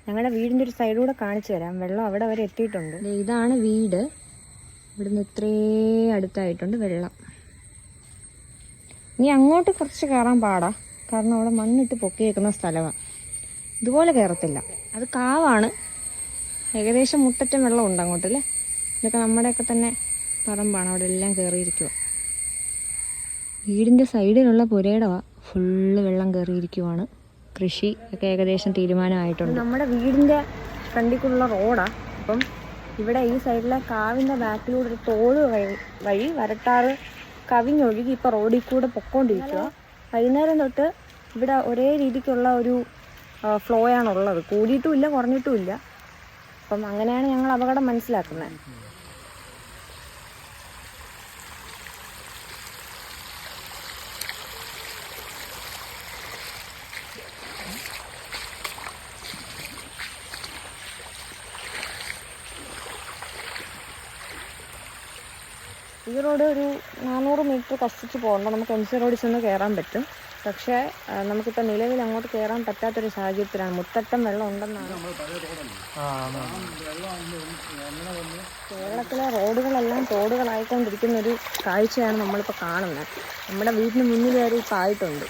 ഞങ്ങളുടെ വീടിൻ്റെ ഒരു സൈഡിലൂടെ കാണിച്ചു തരാം. വെള്ളം അവിടെ വരെ എത്തിയിട്ടുണ്ട്. ഇതാണ് വീട്. ഇവിടുന്ന് ഇത്രേ അടുത്തായിട്ടുണ്ട് വെള്ളം. ഇനി അങ്ങോട്ട് കുറച്ച് കയറാൻ പാടാ, കാരണം അവിടെ മണ്ണിട്ട് പൊക്കിയേക്കുന്ന സ്ഥലമാണ്. ഇതുപോലെ കയറത്തില്ല, അത് കാവാണ്. ഏകദേശം മുട്ടറ്റം വെള്ളമുണ്ട് അങ്ങോട്ടല്ലേ. ഇതൊക്കെ നമ്മുടെയൊക്കെ തന്നെ പറമ്പാണ്, അവിടെ എല്ലാം കയറിയിരിക്കുക. വീടിൻ്റെ സൈഡിലുള്ള പുരയിടവാ ഫുള്ള് വെള്ളം കയറിയിരിക്കുവാണ്. കൃഷി ഒക്കെ ഏകദേശം തീരുമാനമായിട്ടുണ്ട്. നമ്മുടെ വീടിൻ്റെ ഫ്രണ്ടിലുള്ള റോഡാണ്. അപ്പം ഇവിടെ ഈ സൈഡിലെ കാവിൻ്റെ ബാക്കിലൂടെ ഒരു തോട് വഴി വരട്ടാറ് കവിഞ്ഞൊഴുകി ഇപ്പോൾ റോഡിൽ കൂടെ പൊക്കോണ്ടിരിക്കുക. വൈകുന്നേരം തൊട്ട് ഇവിടെ ഒരേ രീതിക്കുള്ള ഒരു ഫ്ലോ ആണുള്ളത്. കൂടിയിട്ടുമില്ല കുറഞ്ഞിട്ടുമില്ല. അപ്പം അങ്ങനെയാണ് ഞങ്ങൾ അപകടം മനസ്സിലാക്കുന്നത്. ഈ റോഡ് ഒരു 400 മീറ്റർ കഷ്ടിച്ച് പോകണ്ട നമുക്ക് MC റോഡിൽ ചെന്ന് കയറാൻ പറ്റും. പക്ഷേ നമുക്കിപ്പോൾ നിലവിൽ അങ്ങോട്ട് കയറാൻ പറ്റാത്തൊരു സാഹചര്യത്തിലാണ്. മുട്ടറ്റം വെള്ളം ഉണ്ടെന്നാണ്. കേരളത്തിലെ റോഡുകളെല്ലാം തോടുകളായിക്കൊണ്ടിരിക്കുന്നൊരു കാഴ്ചയാണ് നമ്മളിപ്പോൾ കാണുന്നത്. നമ്മുടെ വീടിന് മുന്നിൽ വരെ ഇപ്പോൾ ആയിട്ടുണ്ട്.